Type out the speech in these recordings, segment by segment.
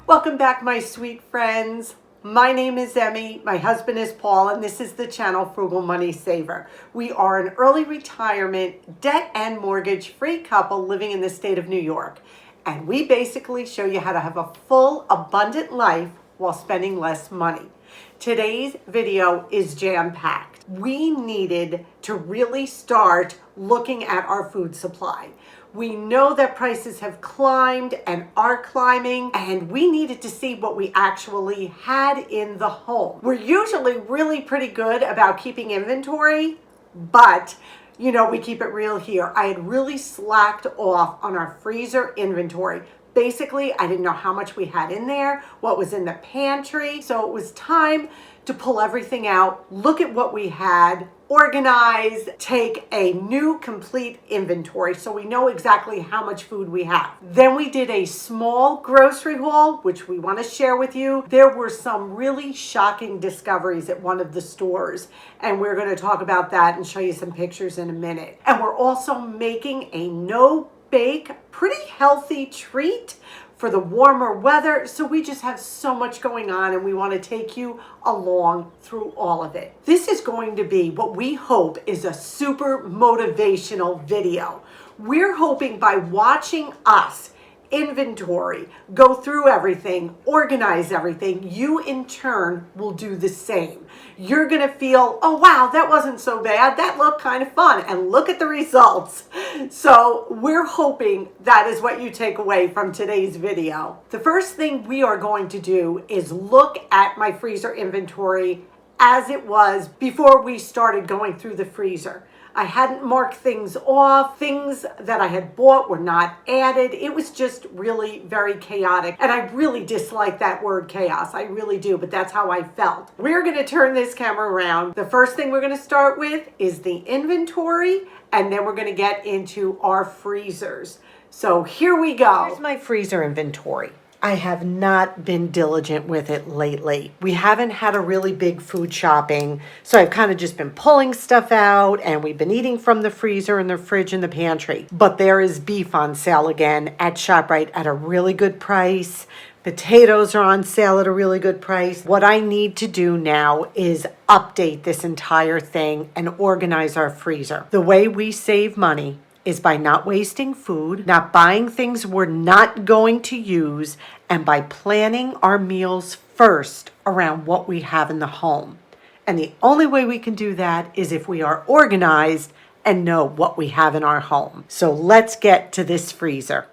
Welcome back, my sweet friends. My name is Emmy, my husband is Paul, and this is the channel Frugal Money Saver. We are an early retirement, debt and mortgage free couple living in the state of New York. And we basically show you how to have a full, abundant life while spending less money. Today's video is jam-packed. We needed to really start looking at our food supply. We know that prices have climbed and are climbing, and we needed to see what we actually had in the home. We're usually really pretty good about keeping inventory, but you know, we keep it real here. I had really slacked off on our freezer inventory. Basically, I didn't know how much we had in there, what was in the pantry. So it was time to pull everything out, look at what we had, organize, take a new complete inventory so we know exactly how much food we have. Then we did a small grocery haul, which we want to share with you. There were some really shocking discoveries at one of the stores, and we're going to talk about that and show you some pictures in a minute. And we're also making a no-bake, pretty healthy treat for the warmer weather. So we just have so much going on, and we want to take you along through all of it. This is going to be what we hope is a super motivational video. We're hoping by watching us inventory, go through everything, organize everything, you in turn will do the same. You're gonna feel, oh wow, that wasn't so bad, that looked kind of fun, and look at the results. So we're hoping that is what you take away from today's video. The first thing we are going to do is look at my freezer inventory as it was before we started going through the freezer. I hadn't marked things off. Things that I had bought were not added. It was just really very chaotic. And I really dislike that word chaos. I really do, but that's how I felt. We're gonna turn this camera around. The first thing we're gonna start with is the inventory, and then we're gonna get into our freezers. So here we go. Here's my freezer inventory. I have not been diligent with it lately. We haven't had a really big food shopping, so I've kind of just been pulling stuff out, and we've been eating from the freezer and the fridge and the pantry. But there is beef on sale again at ShopRite at a really good price. Potatoes are on sale at a really good price. What I need to do now is update this entire thing and organize our freezer. The way we save money is by not wasting food, not buying things we're not going to use, and by planning our meals first around what we have in the home. And the only way we can do that is if we are organized and know what we have in our home. So let's get to this freezer.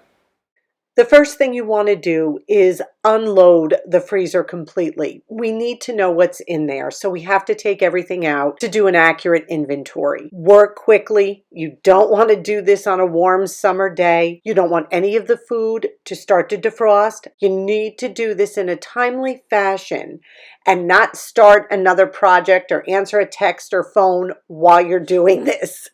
The first thing you want to do is unload the freezer completely. We need to know what's in there, so we have to take everything out to do an accurate inventory. Work quickly. You don't want to do this on a warm summer day. You don't want any of the food to start to defrost. You need to do this in a timely fashion and not start another project or answer a text or phone while you're doing this.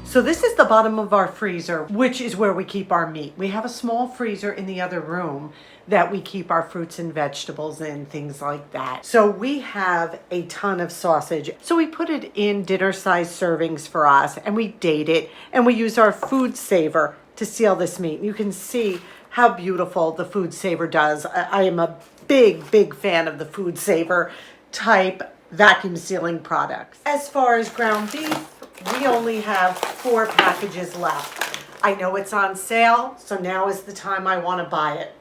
So this is the bottom of our freezer, which is where we keep our meat. We have a small freezer in the other room that we keep our fruits and vegetables in, things like that. So we have a ton of sausage. So we put it in dinner-sized servings for us, and we date it, and we use our food saver to seal this meat. You can see how beautiful the food saver does. I am a big fan of the food saver type vacuum sealing products. As far as ground beef, we only have 4 packages left. I know it's on sale, so now is the time I want to buy it.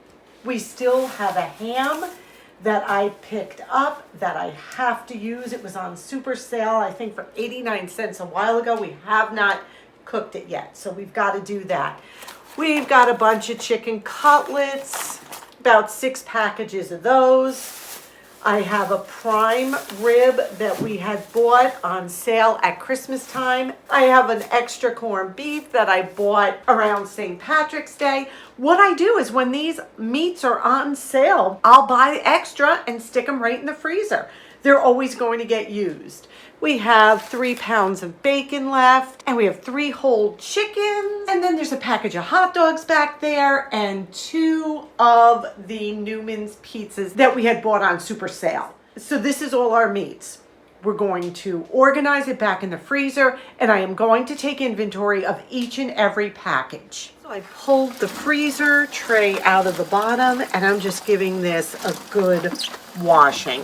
We still have a ham that I picked up that I have to use. It was on super sale, I think for 89 cents a while ago. We have not cooked it yet, so we've got to do that. We've got a bunch of chicken cutlets, about 6 packages of those. I have a prime rib that we had bought on sale at Christmas time. I have an extra corned beef that I bought around St. Patrick's Day. What I do is when these meats are on sale, I'll buy extra and stick them right in the freezer. They're always going to get used. We have 3 pounds of bacon left, and we have 3 whole chickens, and then there's a package of hot dogs back there, and 2 of the Newman's pizzas that we had bought on super sale. So this is all our meats. We're going to organize it back in the freezer, and I am going to take inventory of each and every package. So I pulled the freezer tray out of the bottom, and I'm just giving this a good washing.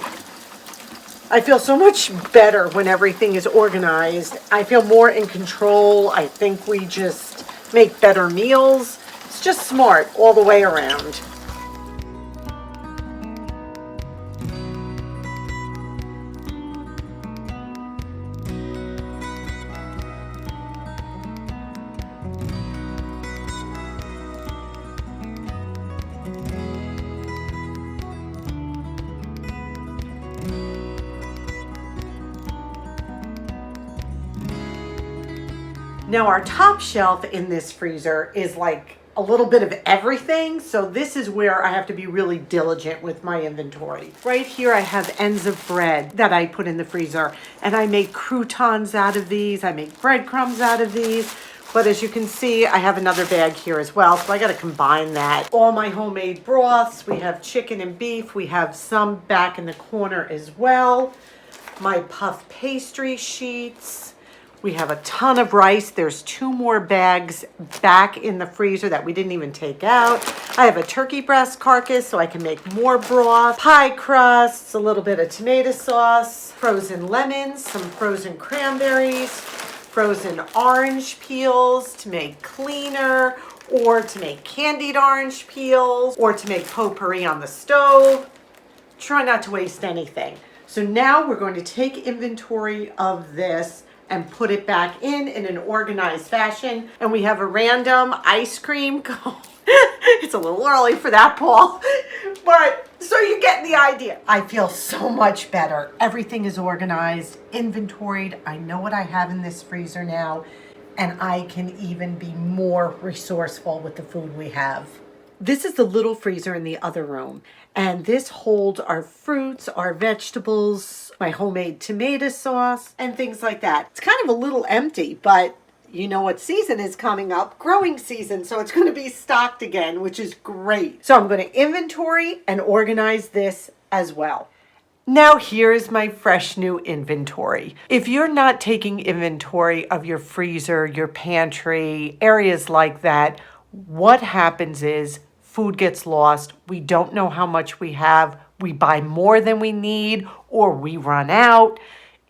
I feel so much better when everything is organized. I feel more in control. I think we just make better meals. It's just smart all the way around. Now our top shelf in this freezer is like a little bit of everything. So this is where I have to be really diligent with my inventory. Right here I have ends of bread that I put in the freezer, and I make croutons out of these. I make breadcrumbs out of these. But as you can see, I have another bag here as well. So I got to combine that. All my homemade broths. We have chicken and beef. We have some back in the corner as well. My puff pastry sheets. We have a ton of rice. There's 2 more bags back in the freezer that we didn't even take out. I have a turkey breast carcass so I can make more broth, pie crusts, a little bit of tomato sauce, frozen lemons, some frozen cranberries, frozen orange peels to make cleaner, or to make candied orange peels, or to make potpourri on the stove. Try not to waste anything. So now we're going to take inventory of this and put it back in an organized fashion. And we have a random ice cream cone. It's a little early for that, Paul. But so you get the idea. I feel so much better. Everything is organized, inventoried. I know what I have in this freezer now, and I can even be more resourceful with the food we have. This is the little freezer in the other room, and this holds our fruits, our vegetables, my homemade tomato sauce, and things like that. It's kind of a little empty, but you know what season is coming up? Growing season, so it's going to be stocked again, which is great. So I'm going to inventory and organize this as well. Now here's my fresh new inventory. If you're not taking inventory of your freezer, your pantry, areas like that, what happens is food gets lost. We don't know how much we have. We buy more than we need, or we run out.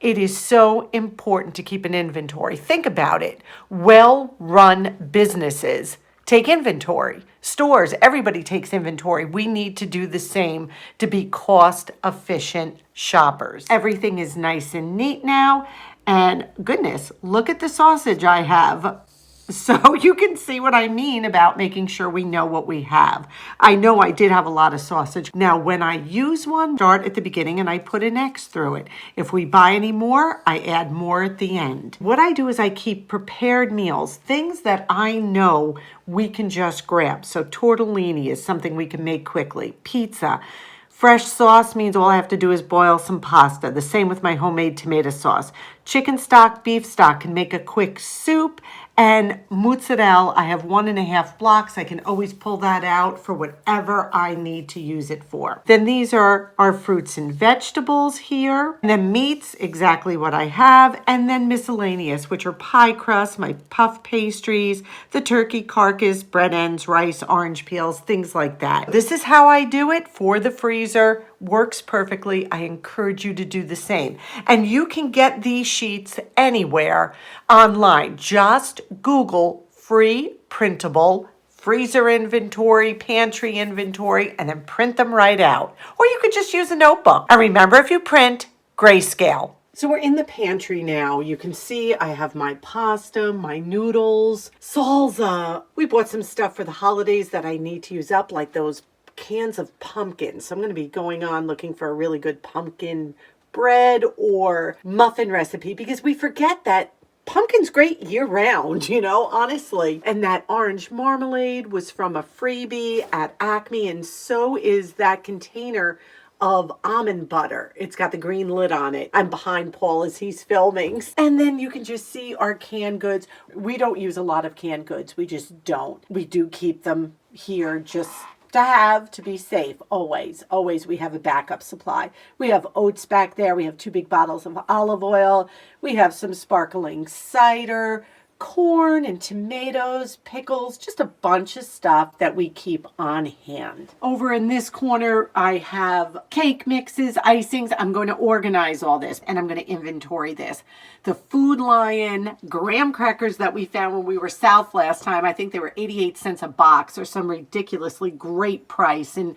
It is so important to keep an inventory. Think about it. Well-run businesses take inventory. Stores, everybody takes inventory. We need to do the same to be cost-efficient shoppers. Everything is nice and neat now. And goodness, look at the sausage I have. So you can see what I mean about making sure we know what we have. I know I did have a lot of sausage. Now, when I use one, start at the beginning and I put an X through it. If we buy any more, I add more at the end. What I do is I keep prepared meals, things that I know we can just grab. So tortellini is something we can make quickly. Pizza. Fresh sauce means all I have to do is boil some pasta. The same with my homemade tomato sauce. Chicken stock, beef stock can make a quick soup. And mozzarella, I have 1.5 blocks. I can always pull that out for whatever I need to use it for. Then these are our fruits and vegetables here. And then meats, exactly what I have. And then miscellaneous, which are pie crusts, my puff pastries, the turkey carcass, bread ends, rice, orange peels, things like that. This is how I do it for the freezer. Works perfectly. I encourage you to do the same. And you can get these sheets anywhere online. Just Google free printable freezer inventory, pantry inventory, and then print them right out. Or you could just use a notebook. And remember, if you print, grayscale. So we're in the pantry now. You can see I have my pasta, my noodles, salsa. We bought some stuff for the holidays that I need to use up, like those cans of pumpkins. So I'm going to be going on looking for a really good pumpkin bread or muffin recipe, because we forget that pumpkin's great year round, honestly. And that orange marmalade was from a freebie at Acme, and so is that container of almond butter. It's got the green lid on it. I'm behind Paul as he's filming. And then you can just see our canned goods. We don't use a lot of canned goods. We just don't. We do keep them here just to have to be safe. Always, always we have a backup supply. We have oats back there. We have 2 big bottles of olive oil. We have some sparkling cider, corn and tomatoes, pickles, just a bunch of stuff that we keep on hand. Over in this corner, I have cake mixes, icings. I'm going to organize all this and I'm going to inventory this. The Food Lion graham crackers that we found when we were south last time, I think they were 88 cents a box or some ridiculously great price. And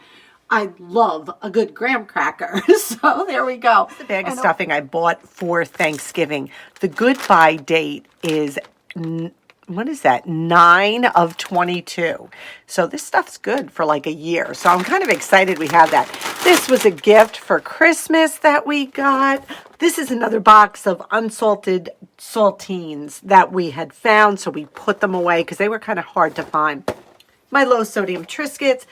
I love a good graham cracker. So there we go. The bag of stuffing I bought for Thanksgiving. The goodbye date is what is that? 9 of 22. So this stuff's good for like a year. So I'm kind of excited we have that. This was a gift for Christmas that we got. This is another box of unsalted saltines that we had found. So we put them away because they were kind of hard to find. My low sodium Triscuits,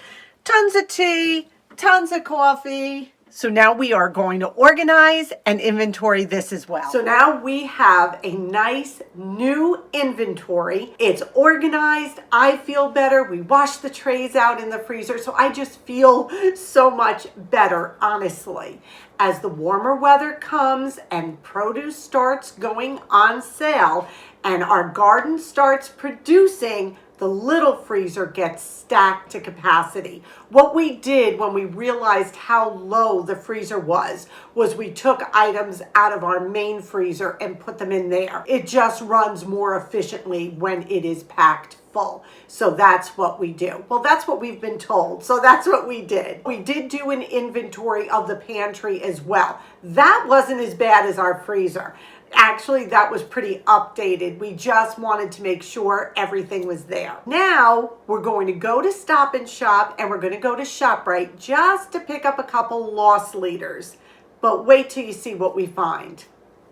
tons of tea, tons of coffee. So now we are going to organize and inventory this as well. So now we have a nice new inventory. It's organized. I feel better. We washed the trays out in the freezer. So I just feel so much better, honestly. As the warmer weather comes and produce starts going on sale and our garden starts producing, the little freezer gets stacked to capacity. What we did when we realized how low the freezer was we took items out of our main freezer and put them in there. It just runs more efficiently when it is packed full. So that's what we do. Well, that's what we've been told. So that's what we did. We did do an inventory of the pantry as well. That wasn't as bad as our freezer. Actually, that was pretty updated. We just wanted to make sure everything was there. Now, we're going to go to Stop and Shop and we're going to go to ShopRite just to pick up a couple loss leaders. But wait till you see what we find.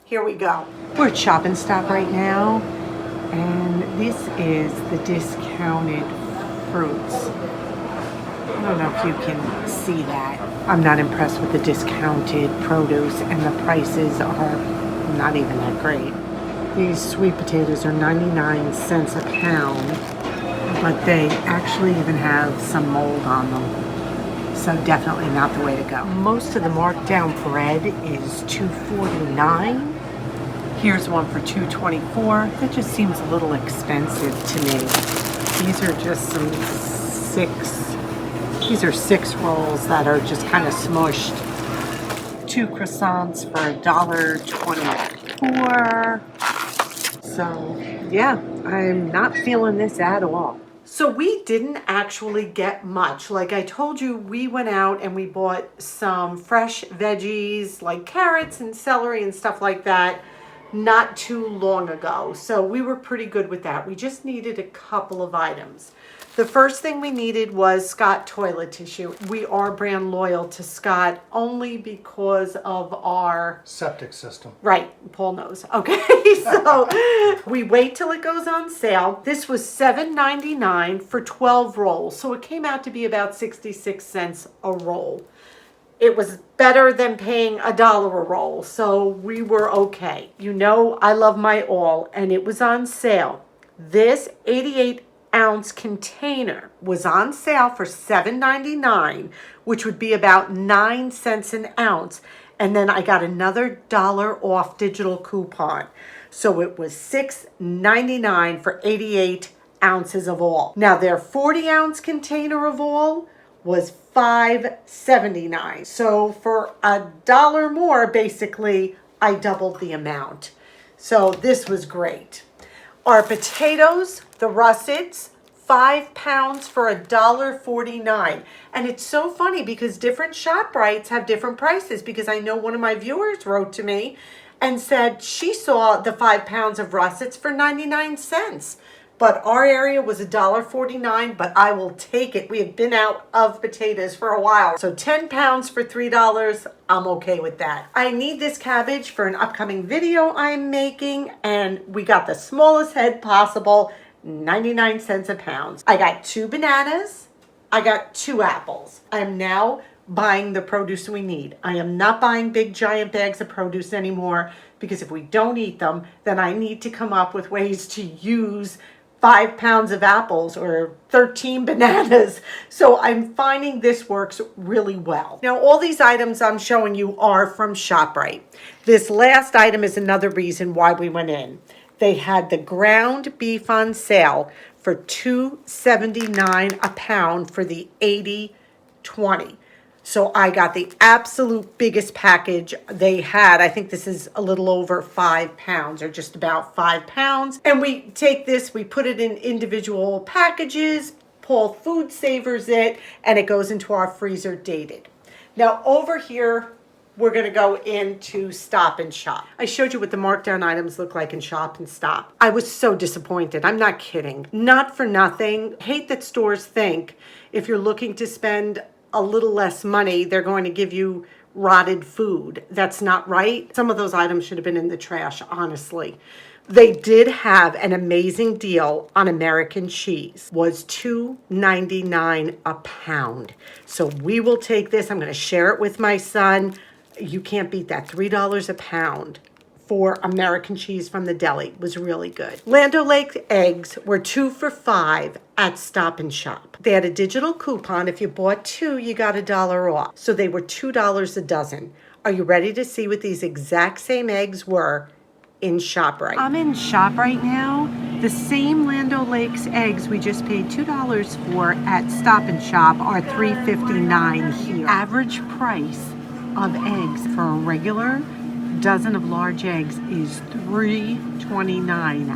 Here we go. We're at Shop and Stop right now, and this is the discounted fruits. I don't know if you can see that. I'm not impressed with the discounted produce, and the prices are not even that great. These sweet potatoes are 99 cents a pound, but they actually even have some mold on them. So definitely not the way to go. Most of the marked down bread is $2.49. Here's one for $2.24. That just seems a little expensive to me. These are just some six rolls that are just kind of smushed. 2 croissants for $1.24. So yeah, I'm not feeling this at all. So we didn't actually get much. Like I told you, we went out and we bought some fresh veggies like carrots and celery and stuff like that not too long ago. So we were pretty good with that. We just needed a couple of items. The first thing we needed was Scott toilet tissue. We are brand loyal to Scott only because of our septic system. Right, Paul knows. Okay, so we wait till it goes on sale. This was $7.99 for 12 rolls, so it came out to be about 66 cents a roll. It was better than paying $1 a roll, so we were okay. You know I love my all, and it was on sale. This 88-ounce container was on sale for $7.99, which would be about 9 cents an ounce. And then I got another $1 off digital coupon. So it was $6.99 for 88 ounces of all. Now their 40-ounce container of all was $5.79. So for $1 more, basically, I doubled the amount. So this was great. Our potatoes, the russets, 5 pounds for $1.49. And it's so funny because different ShopRites have different prices, because I know one of my viewers wrote to me and said she saw the 5 pounds of russets for 99 cents. But our area was $1.49, but I will take it. We have been out of potatoes for a while. So 10 pounds for $3, I'm okay with that. I need this cabbage for an upcoming video I'm making, and we got the smallest head possible, 99 cents a pound. I got 2 bananas. I got 2 apples. I'm now buying the produce we need. I am not buying big giant bags of produce anymore, because if we don't eat them, then I need to come up with ways to use 5 pounds of apples or 13 bananas. So I'm finding this works really well. Now, all these items I'm showing you are from ShopRite. This last item is another reason why we went in. They had the ground beef on sale for $2.79 a pound for the 80/20. So I got the absolute biggest package they had. I think this is a little over 5 pounds or just about 5 pounds. And we take this, we put it in individual packages. Paul Food Savers it, and it goes into our freezer dated. Now over here, we're going to go into Stop and Shop. I showed you what the markdown items look like in Shop and Stop. I was so disappointed. I'm not kidding. Not for nothing. I hate that stores think if you're looking to spend a little less money, they're going to give you rotted food. That's not right. Some of those items should have been in the trash, honestly. They did have an amazing deal on American cheese. Was $2.99 a pound. So we will take this. I'm going to share it with my son. You can't beat that. $3 a pound for American cheese from the deli. It was really good. Land O'Lakes eggs were 2 for $5 at Stop and Shop. They had a digital coupon. If you bought 2, you got $1 off. So they were $2 a dozen. Are you ready to see what these exact same eggs were in ShopRite? I'm in ShopRite now. The same Land O'Lakes eggs we just paid $2 for at Stop and Shop are $3.59 here. Average price of eggs for a regular dozen of large eggs is $3.29.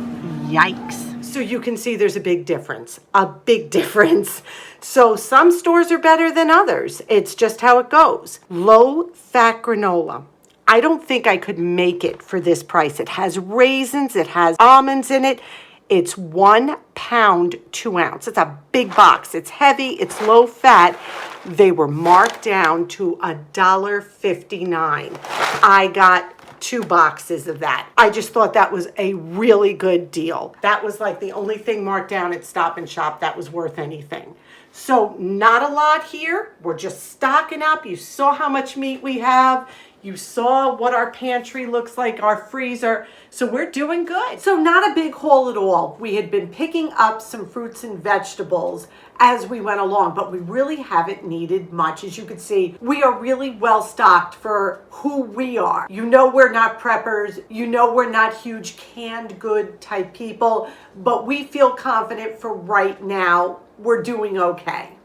Yikes. So you can see there's a big difference. A big difference. So some stores are better than others. It's just how it goes. Low fat granola. I don't think I could make it for this price. It has raisins, it has almonds in it. It's 1 pound, 2 ounce. It's a big box. It's heavy, it's low fat. They were marked down to $1.59. I got 2 boxes of that. I just thought that was a really good deal. That was like the only thing marked down at Stop and Shop that was worth anything. So not a lot here. We're just stocking up. You saw how much meat we have. You saw what our pantry looks like, our freezer. So we're doing good. So not a big haul at all. We had been picking up some fruits and vegetables as we went along, but we really haven't needed much. As you can see, we are really well stocked for who we are. You know we're not preppers. You know we're not huge canned good type people, but we feel confident for right now we're doing okay.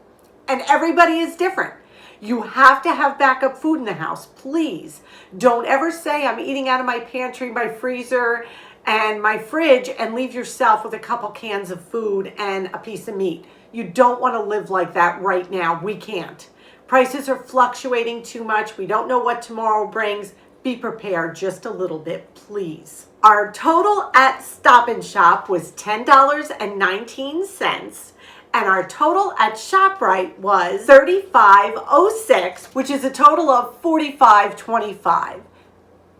And everybody is different. You have to have backup food in the house. Please don't ever say I'm eating out of my pantry, my freezer, and my fridge and leave yourself with a couple cans of food and a piece of meat. You don't want to live like that right now. We can't. Prices are fluctuating too much. We don't know what tomorrow brings. Be prepared just a little bit, please. Our total at Stop and Shop was $10.19. And our total at ShopRite was $35.06, which is a total of $45.25.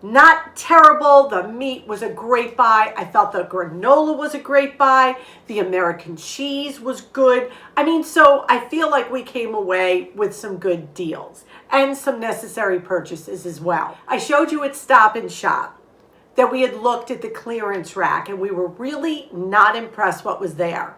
Not terrible. The meat was a great buy. I felt the granola was a great buy. The American cheese was good. I mean, so I feel like we came away with some good deals and some necessary purchases as well. I showed you at Stop and Shop that we had looked at the clearance rack and we were really not impressed what was there.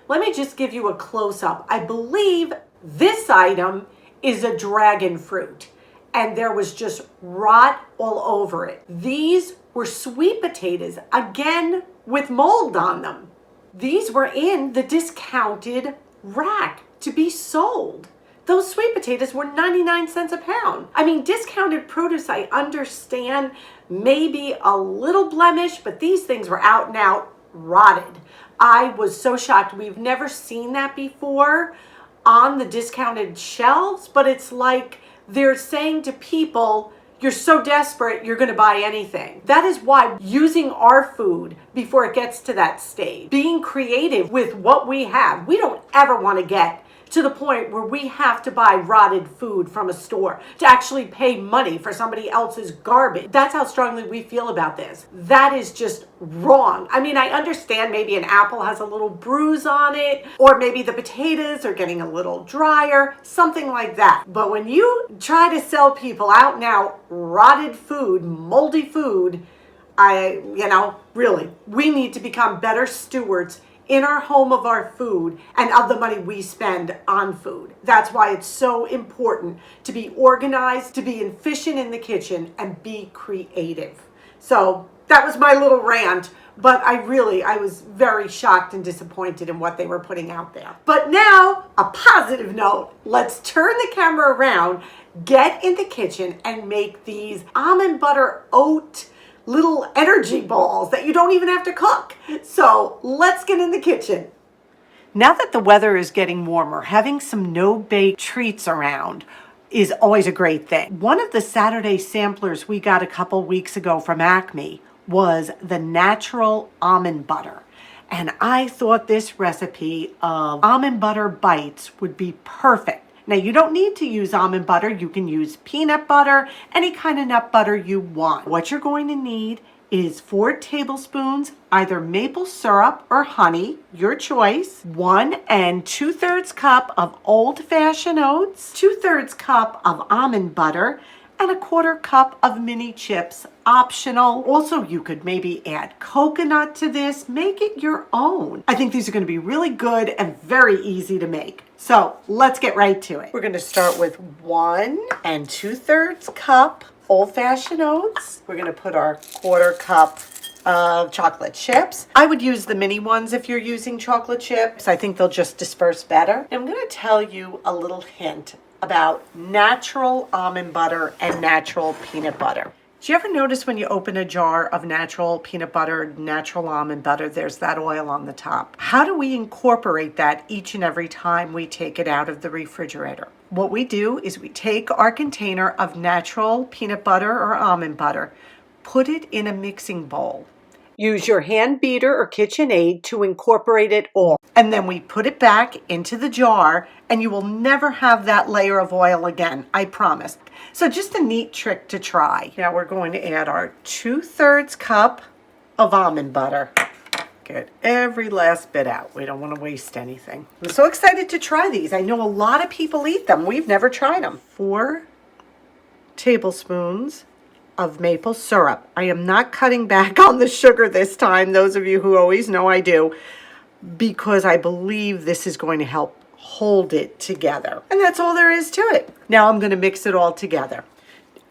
Let me just give you a close-up. I believe this item is a dragon fruit, and there was just rot all over it. These were sweet potatoes, again with mold on them. These were in the discounted rack to be sold. Those sweet potatoes were 99 cents a pound. I mean, discounted produce, I understand, maybe a little blemish, but these things were out and out rotted. I was so shocked. We've never seen that before on the discounted shelves, but it's like they're saying to people, you're so desperate, you're going to buy anything. That is why using our food before it gets to that stage, being creative with what we have, we don't ever want to get to the point where we have to buy rotted food from a store to actually pay money for somebody else's garbage. That's how strongly we feel about this. That is just wrong. I mean, I understand maybe an apple has a little bruise on it, or maybe the potatoes are getting a little drier, something like that. But when you try to sell people out now rotted food, moldy food, really, we need to become better stewards in our home of our food and of the money we spend on food. That's why it's so important to be organized, to be efficient in the kitchen, and be creative. So that was my little rant, but I was very shocked and disappointed in what they were putting out there. But now, a positive note, let's turn the camera around, get in the kitchen, and make these almond butter oat little energy balls that you don't even have to cook. So let's get in the kitchen. Now that the weather is getting warmer, having some no-bake treats around is always a great thing. One of the Saturday samplers we got a couple weeks ago from Acme was the natural almond butter. And I thought this recipe of almond butter bites would be perfect. Now, you don't need to use almond butter. You can use peanut butter, any kind of nut butter you want. What you're going to need is 4 tablespoons, either maple syrup or honey, your choice, 1 2/3 cup of old-fashioned oats, 2/3 cup of almond butter, and 1/4 cup of mini chips, optional. Also, you could maybe add coconut to this, make it your own. I think these are going to be really good and very easy to make. So let's get right to it. We're going to start with 1 2/3 cup old-fashioned oats. We're going to put our 1/4 cup of chocolate chips. I would use the mini ones if you're using chocolate chips. I think they'll just disperse better. I'm going to tell you a little hint about natural almond butter and natural peanut butter. Do you ever notice when you open a jar of natural peanut butter, natural almond butter, there's that oil on the top? How do we incorporate that each and every time we take it out of the refrigerator? What we do is we take our container of natural peanut butter or almond butter, put it in a mixing bowl. Use your hand beater or KitchenAid to incorporate it all. And then we put it back into the jar, and you will never have that layer of oil again, I promise. So just a neat trick to try. Now we're going to add our 2/3 cup of almond butter. Get every last bit out. We don't want to waste anything. I'm so excited to try these. I know a lot of people eat them. We've never tried them. 4 tablespoons of maple syrup. I am not cutting back on the sugar this time, those of you who always know I do, because I believe this is going to help hold it together. And that's all there is to it. Now I'm going to mix it all together.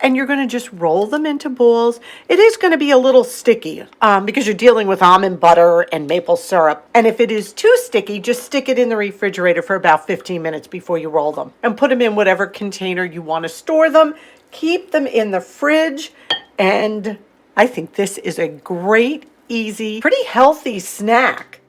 And you're going to just roll them into balls. It is going to be a little sticky because you're dealing with almond butter and maple syrup. And if it is too sticky, just stick it in the refrigerator for about 15 minutes before you roll them. And put them in whatever container you want to store them. Keep them in the fridge. And I think this is a great, easy, pretty healthy snack.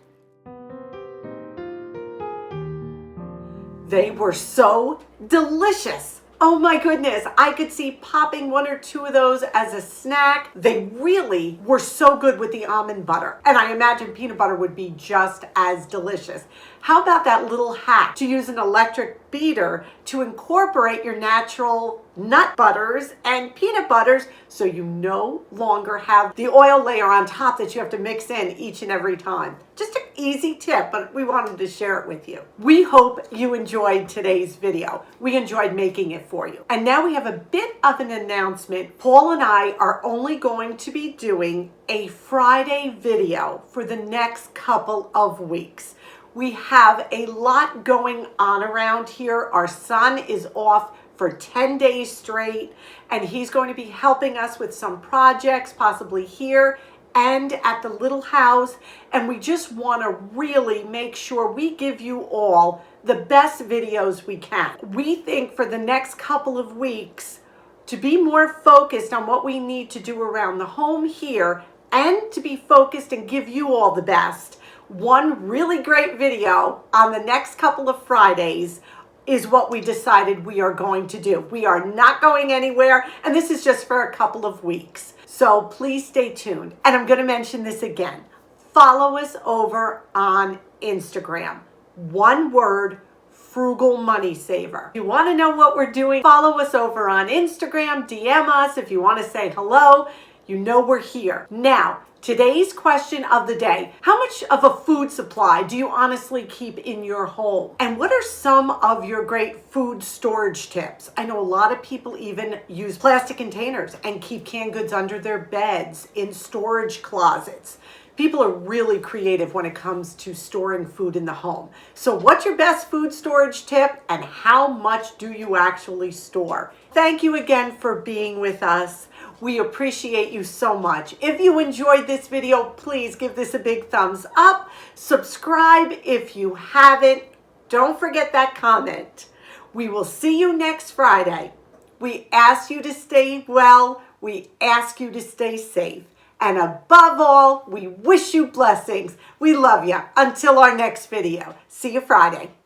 They were so delicious. Oh my goodness, I could see popping 1 or 2 of those as a snack. They really were so good with the almond butter. And I imagine peanut butter would be just as delicious. How about that little hack to use an electric beater to incorporate your natural nut butters and peanut butters so you no longer have the oil layer on top that you have to mix in each and every time. Just an easy tip, but we wanted to share it with you. We hope you enjoyed today's video. We enjoyed making it for you. And now we have a bit of an announcement. Paul and I are only going to be doing a Friday video for the next couple of weeks. We have a lot going on around here. Our son is off for 10 days straight, and he's going to be helping us with some projects, possibly here and at the little house. And we just want to really make sure we give you all the best videos we can. We think for the next couple of weeks to be more focused on what we need to do around the home here and to be focused and give you all the best. One really great video on the next couple of Fridays is what we decided we are going to do. We are not going anywhere, and this is just for a couple of weeks. So please stay tuned. And I'm going to mention this again. Follow us over on Instagram. One word, Frugal Money Saver. If you want to know what we're doing, follow us over on Instagram, DM us if you want to say hello. You know we're here. Now, today's question of the day: how much of a food supply do you honestly keep in your home? And what are some of your great food storage tips? I know a lot of people even use plastic containers and keep canned goods under their beds, in storage closets. People are really creative when it comes to storing food in the home. So what's your best food storage tip and how much do you actually store? Thank you again for being with us. We appreciate you so much. If you enjoyed this video, please give this a big thumbs up. Subscribe if you haven't. Don't forget that comment. We will see you next Friday. We ask you to stay well. We ask you to stay safe. And above all, we wish you blessings. We love you. Until our next video. See you Friday.